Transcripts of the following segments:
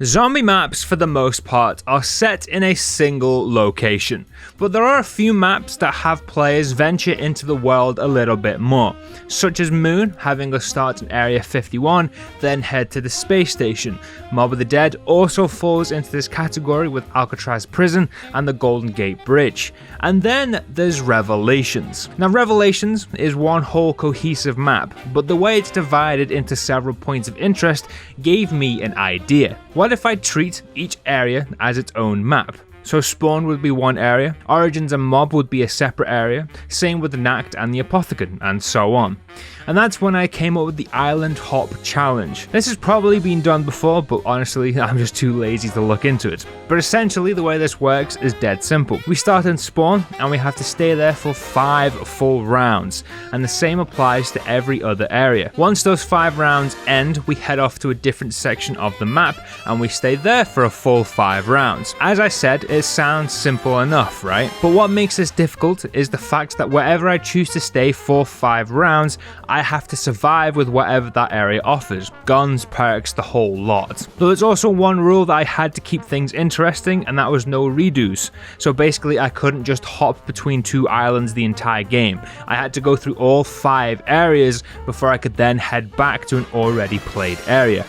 Zombie maps, for the most part, are set in a single location, but there are a few maps that have players venture into the world a little bit more, such as Moon having us start in Area 51, then head to the space station. Mob of the Dead also falls into this category with Alcatraz Prison and the Golden Gate Bridge. And then there's Revelations. Now Revelations is one whole cohesive map, but the way it's divided into several points of interest gave me an idea. What if I treat each area as its own map? So Spawn would be one area, Origins and Mob would be a separate area, same with the Nact and the Apothicon, and so on. And that's when I came up with the Island Hop Challenge. This has probably been done before, but honestly, I'm just too lazy to look into it. But essentially, the way this works is dead simple. We start in Spawn, and we have to stay there for 5 full rounds, and the same applies to every other area. Once those 5 rounds end, we head off to a different section of the map, and we stay there for a full 5 rounds. As I said, it sounds simple enough, right? But what makes this difficult is the fact that wherever I choose to stay for 5 rounds, I have to survive with whatever that area offers. Guns, perks, the whole lot. Though there's also one rule that I had to keep things interesting, and that was no redos. So basically I couldn't just hop between 2 islands the entire game. I had to go through all 5 areas before I could then head back to an already played area.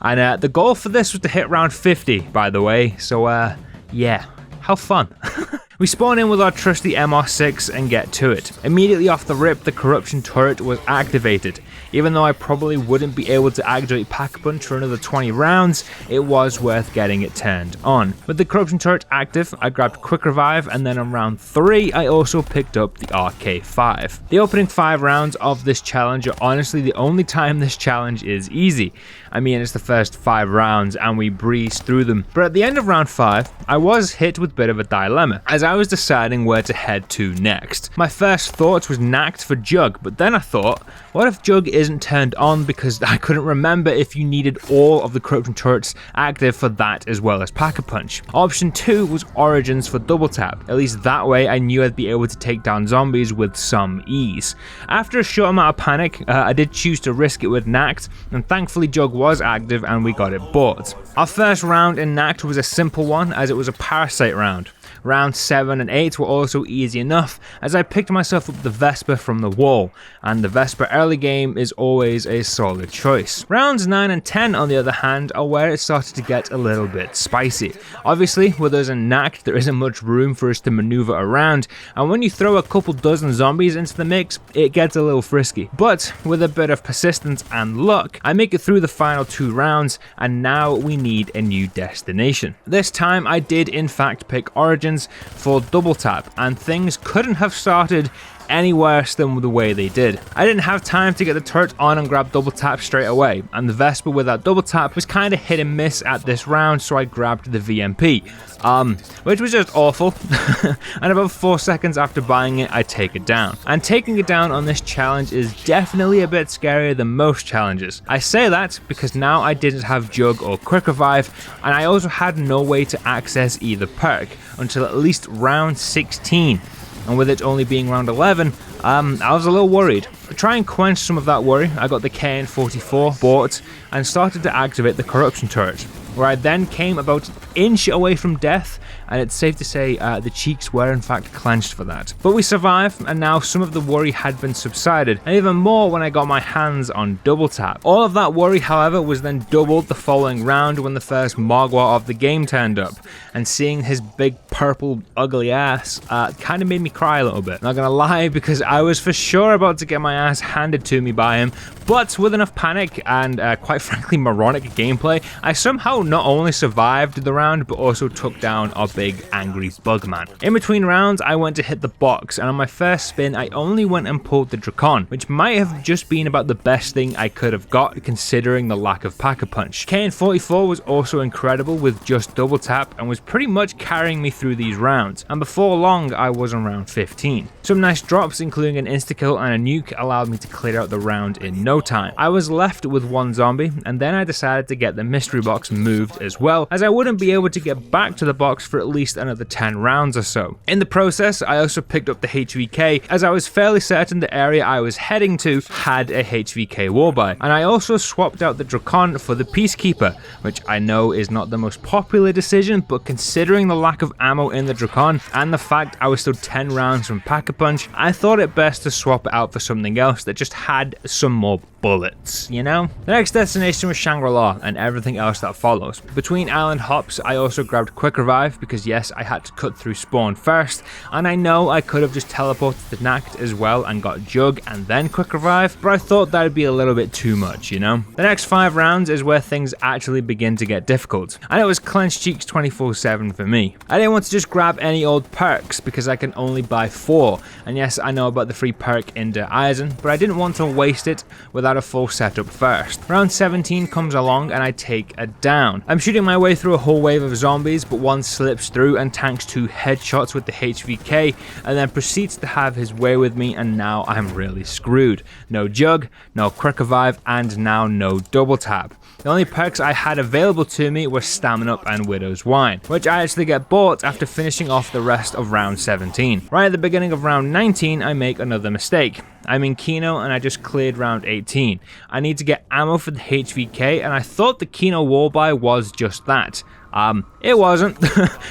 And the goal for this was to hit round 50, by the way, so yeah, how fun. We spawn in with our trusty MR6 and get to it. Immediately off the rip, the corruption turret was activated. Even though I probably wouldn't be able to activate Pack-a-Punch for another 20 rounds, it was worth getting it turned on. With the corruption turret active, I grabbed Quick Revive, and then on round 3, I also picked up the RK5. The opening 5 rounds of this challenge are honestly the only time this challenge is easy. I mean, it's the first 5 rounds and we breeze through them. But at the end of round 5, I was hit with a bit of a dilemma, as I was deciding where to head to next. My first thought was Nact for Jug, but then I thought, what if Jug isn't turned on, because I couldn't remember if you needed all of the corruption turrets active for that as well as Pack-a-Punch. Option 2 was Origins for double tap. At least that way I knew I'd be able to take down zombies with some ease. After a short amount of panic, I did choose to risk it with Nact, and thankfully Jug was active and we got it bought. Our first round in Nact was a simple one, as it was a parasite round. Rounds 7 and 8 were also easy enough, as I picked myself up the Vesper from the wall, and the Vesper early game is always a solid choice. Rounds 9 and 10 on the other hand are where it started to get a little bit spicy. Obviously with us in Nact there isn't much room for us to maneuver around, and when you throw a couple dozen zombies into the mix it gets a little frisky. But with a bit of persistence and luck, I make it through the final 2 rounds, and now we need a new destination. This time I did in fact pick Origins for double tap, and things couldn't have started any worse than the way they did. I didn't have time to get the turret on and grab double tap straight away, and the Vesper with that double tap was kind of hit and miss at this round, so I grabbed the VMP, which was just awful. And about 4 seconds after buying it, I take it down. And taking it down on this challenge is definitely a bit scarier than most challenges. I say that because now I didn't have Jug or Quick Revive, and I also had no way to access either perk until at least round 16. And with it only being round 11, I was a little worried. To try and quench some of that worry, I got the KN-44 bought and started to activate the corruption turret, where I then came about an inch away from death, and it's safe to say the cheeks were in fact clenched for that. But we survived, and now some of the worry had been subsided, and even more when I got my hands on double tap. All of that worry, however, was then doubled the following round when the first Mogwai of the game turned up, and seeing his big purple ugly ass kind of made me cry a little bit. Not gonna lie, because I was for sure about to get my ass handed to me by him, but with enough panic and quite frankly moronic gameplay, I somehow not only survived the round but also took down our big angry bugman. In between rounds I went to hit the box, and on my first spin I only went and pulled the Drakon, which might have just been about the best thing I could have got considering the lack of Pack-a-Punch. KN-44 was also incredible with just double tap and was pretty much carrying me through through these rounds, and before long I was on round 15. Some nice drops including an insta-kill and a nuke allowed me to clear out the round in no time. I was left with one zombie, and then I decided to get the mystery box moved as well, as I wouldn't be able to get back to the box for at least another 10 rounds or so. In the process, I also picked up the HVK, as I was fairly certain the area I was heading to had a HVK wallby, and I also swapped out the Drakon for the Peacekeeper, which I know is not the most popular decision, but considering the lack of ammo in the Drakon and the fact I was still 10 rounds from Pack-a-Punch, I thought it best to swap it out for something else that just had some more bullets, you know? The next destination was Shangri-La and everything else that follows. Between island hops, I also grabbed Quick Revive because yes, I had to cut through spawn first, and I know I could have just teleported to Nacht as well and got Jug and then Quick Revive, but I thought that would be a little bit too much, you know? The next 5 rounds is where things actually begin to get difficult, and it was clenched cheeks 24/7 for me. I didn't want to just grab any old perks because I can only buy 4, and yes, I know about the free perk in Der Eisen, but I didn't want to waste it without a full setup first. Round 17 comes along and I take a down. I'm shooting my way through a whole wave of zombies, but one slips through and tanks 2 headshots with the HVK and then proceeds to have his way with me, and now I'm really screwed. No Jug, no Quick Revive, and now no double tap. The only perks I had available to me were Stamina Up and Widow's Wine, which I actually get bought after finishing off the rest of round 17. Right at the beginning of round 19, I make another mistake. I'm in Kino and I just cleared round 18. I need to get ammo for the HVK, and I thought the Kino wallby was just that. It wasn't.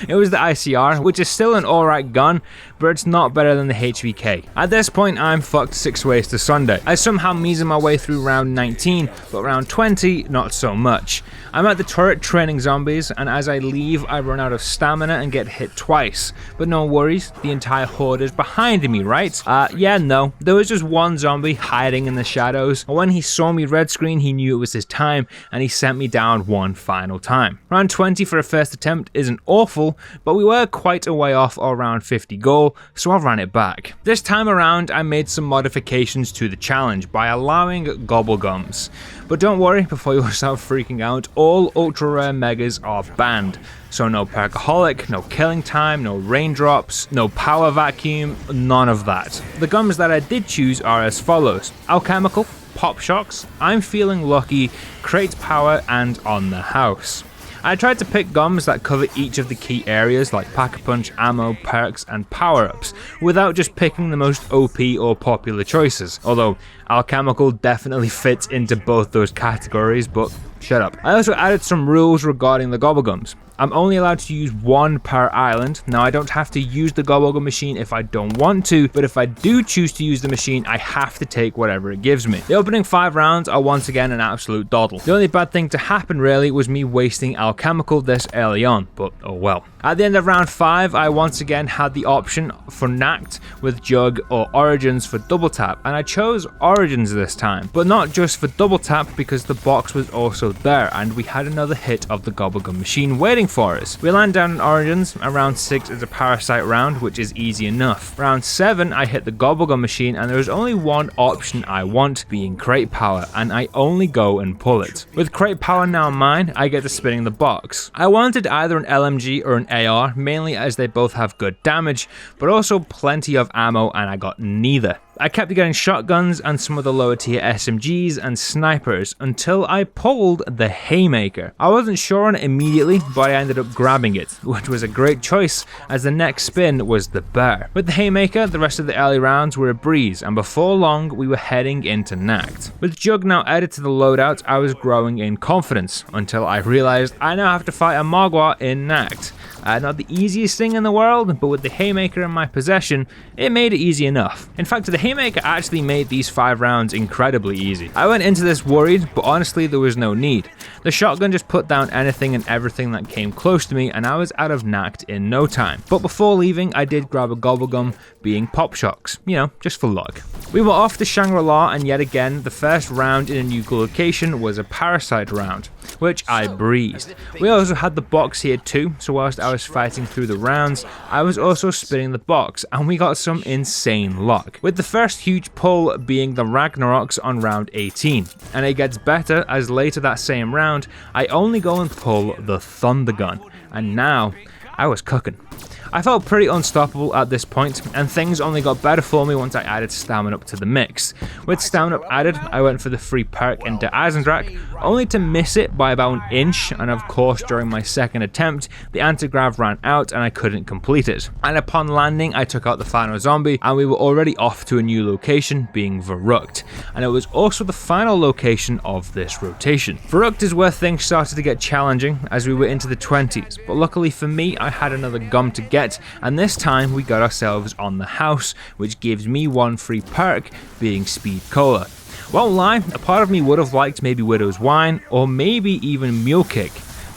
It was the ICR, which is still an alright gun, but it's not better than the HVK. At this point, I'm fucked 6 ways to Sunday. I somehow measure my way through round 19, but round 20, not so much. I'm at the turret training zombies, and as I leave, I run out of stamina and get hit twice. But no worries, the entire horde is behind me, right? Yeah, no. There was just one zombie hiding in the shadows, and when he saw me red screen, he knew it was his time, and he sent me down one final time. Round 20 for a first attempt isn't awful, but we were quite a way off our round 50 goal, so I ran it back. This time around, I made some modifications to the challenge by allowing gobblegums. But don't worry, before you start freaking out, all ultra rare megas are banned. So no Perkaholic, no Killing Time, no Raindrops, no Power Vacuum, none of that. The gums that I did choose are as follows: Alchemical, Pop Shocks, I'm Feeling Lucky, Crate Power, and On the House. I tried to pick gums that cover each of the key areas like Pack-a-Punch, ammo, perks, and power-ups, without just picking the most OP or popular choices, although Alchemical definitely fits into both those categories, but shut up. I also added some rules regarding the gobblegums. I'm only allowed to use 1 per island. Now, I don't have to use the gobblegum machine if I don't want to, but if I do choose to use the machine, I have to take whatever it gives me. The opening 5 rounds are once again an absolute doddle. The only bad thing to happen really was me wasting Alchemical this early on, but oh well. At the end of round 5, I once again had the option for Nacht with Jug or Origins for double tap, and I chose Origins this time, but not just for double tap because the box was also there and we had another hit of the gobblegum machine waiting for us. We land down in Origins, and round 6 is a Parasite round, which is easy enough. Round 7, I hit the gobblegum machine and there is only one option I want, being Crate Power, and I only go and pull it. With Crate Power now mine, I get to spinning the box. I wanted either an LMG or an AR, mainly as they both have good damage, but also plenty of ammo, and I got neither. I kept getting shotguns and some of the lower tier SMGs and snipers until I pulled the Haymaker. I wasn't sure on it immediately, but I ended up grabbing it, which was a great choice as the next spin was the Bear. With the Haymaker, the rest of the early rounds were a breeze, and before long we were heading into Nacht. With Jug now added to the loadout, I was growing in confidence until I realized I now have to fight a Mogwai in Nacht. Not the easiest thing in the world, but with the Haymaker in my possession, it made it easy enough. In fact, the Haymaker actually made these 5 rounds incredibly easy. I went into this worried, but honestly there was no need. The shotgun just put down anything and everything that came close to me, and I was out of Nacht in no time. But before leaving, I did grab a gobblegum, being Pop Shocks, you know, just for luck. We were off to Shangri-La, and yet again, the first round in a new location was a Parasite round, which I breezed. We also had the box here too, so whilst I was fighting through the rounds, I was also spinning the box, and we got some insane luck. With the first huge pull being the Ragnaroks on round 18, and it gets better as later that same round, I only go and pull the Thunder Gun, and now I was cooking. I felt pretty unstoppable at this point, and things only got better for me once I added Stamina Up to the mix. With Stamina Up added, I went for the free perk in Der Eisendrache, only to miss it by about an inch, and of course during my second attempt, the anti-grav ran out and I couldn't complete it. And upon landing, I took out the final zombie, and we were already off to a new location, being Verrückt, and it was also the final location of this rotation. Verrückt is where things started to get challenging as we were into the 20s, but luckily for me, I had another gum to get, and this time we got ourselves on the house, which gives me one free perk, being Speed Cola. Won't lie, a part of me would have liked maybe Widow's Wine, or maybe even Mule Kick,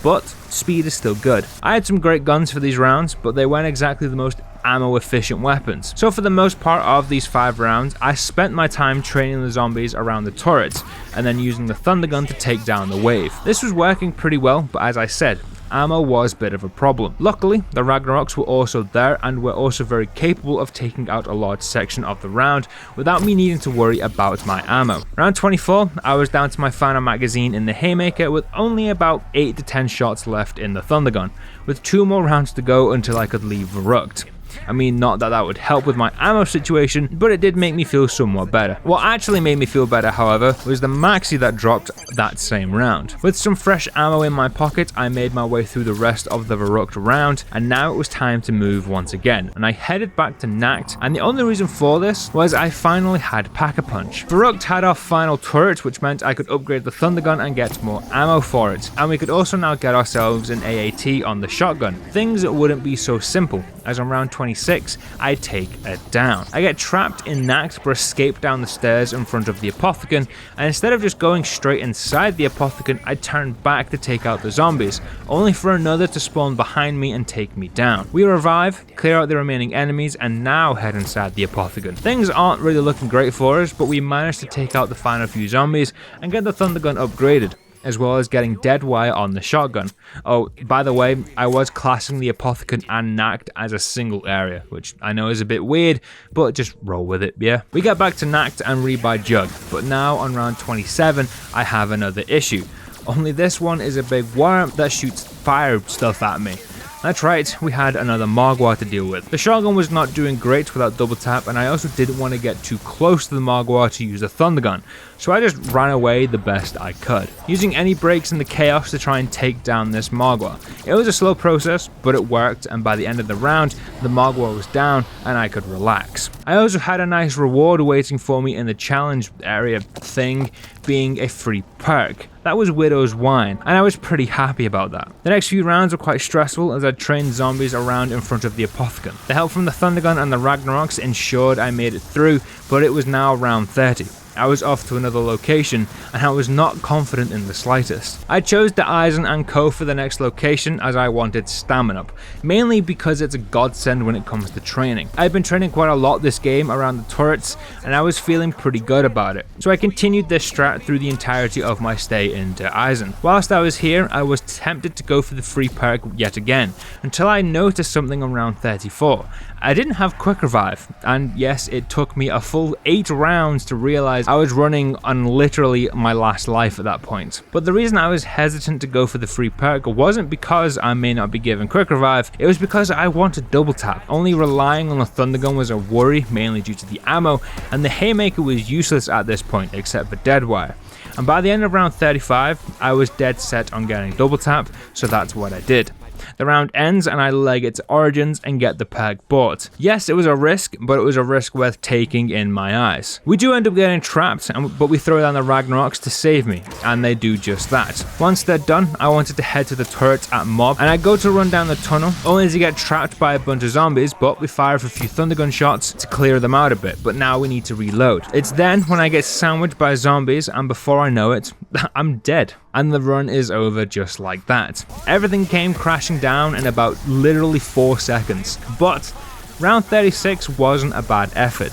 but speed is still good. I had some great guns for these rounds, but they weren't exactly the most ammo efficient weapons. So for the most part of these 5 rounds, I spent my time training the zombies around the turrets, and then using the thunder gun to take down the wave. This was working pretty well, but as I said, ammo was a bit of a problem. Luckily, the Ragnaroks were also there and were also very capable of taking out a large section of the round without me needing to worry about my ammo. Round 24, I was down to my final magazine in the Haymaker with only about 8 to 10 shots left in the Thunder Gun, with 2 more rounds to go until I could leave Verrückt. I mean, not that that would help with my ammo situation, but it did make me feel somewhat better. What actually made me feel better, however, was the maxi that dropped that same round. With some fresh ammo in my pocket, I made my way through the rest of the Verrückt round, and now it was time to move once again, and I headed back to Nacht, and the only reason for this was I finally had Pack-a-Punch. Verrückt had our final turret, which meant I could upgrade the Thunder Gun and get more ammo for it, and we could also now get ourselves an AAT on the shotgun, things that wouldn't be so simple, as on round 26, I take it down. I get trapped in Nacht but escape down the stairs in front of the Apothecon, and instead of just going straight inside the Apothecon, I turn back to take out the zombies, only for another to spawn behind me and take me down. We revive, clear out the remaining enemies, and now head inside the Apothecon. Things aren't really looking great for us, but we managed to take out the final few zombies and get the Thunder Gun upgraded, as well as getting dead wire on the shotgun. Oh, by the way, I was classing the Apothecon and Nacht as a single area, which I know is a bit weird, but just roll with it, yeah? We get back to Nacht and rebuy Jug, but now on round 27, I have another issue. Only this one is a big worm that shoots fire stuff at me. That's right, we had another Mogwai to deal with. The shotgun was not doing great without double tap, and I also didn't want to get too close to the Mogwai to use the Thunder Gun, so I just ran away the best I could, using any breaks in the chaos to try and take down this Mogwai. It was a slow process, but it worked, and by the end of the round, the Mogwai was down and I could relax. I also had a nice reward waiting for me in the challenge area thing, being a free perk. That was Widow's Wine, and I was pretty happy about that. The next few rounds were quite stressful as I trained zombies around in front of the Apothecon. The help from the Thunder Gun and the Ragnaroks ensured I made it through, but it was now round 30. I was off to another location, and I was not confident in the slightest. I chose the Eisen and Co for the next location as I wanted Stamina Up, mainly because it's a godsend when it comes to training. I've been training quite a lot this game around the turrets, and I was feeling pretty good about it. So I continued this strat through the entirety of my stay in Der Eisen. Whilst I was here, I was tempted to go for the free perk yet again, until I noticed something around 34. I didn't have quick revive, and yes, it took me a full 8 rounds to realize I was running on literally my last life at that point. But the reason I was hesitant to go for the free perk wasn't because I may not be given quick revive, it was because I wanted double tap. Only relying on the Thunder Gun was a worry, mainly due to the ammo, and the Haymaker was useless at this point except for dead wire. And by the end of round 35, I was dead set on getting double tap, so that's what I did. The round ends and I leg it to Origins and get the perk bought. Yes, it was a risk, but it was a risk worth taking in my eyes. We do end up getting trapped, but we throw down the Ragnaroks to save me, and they do just that. Once they're done, I wanted to head to the turret at Mob, and I go to run down the tunnel, only to get trapped by a bunch of zombies, but we fire off a few Thunder Gun shots to clear them out a bit, but now we need to reload. It's then when I get sandwiched by zombies, and before I know it, I'm dead. And the run is over just like that. Everything came crashing down in about literally 4 seconds, but round 36 wasn't a bad effort.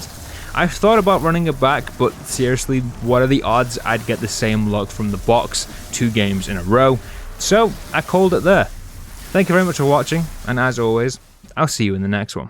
I've thought about running it back, but seriously, what are the odds I'd get the same luck from the box 2 games in a row? So I called it there. Thank you very much for watching, and as always, I'll see you in the next one.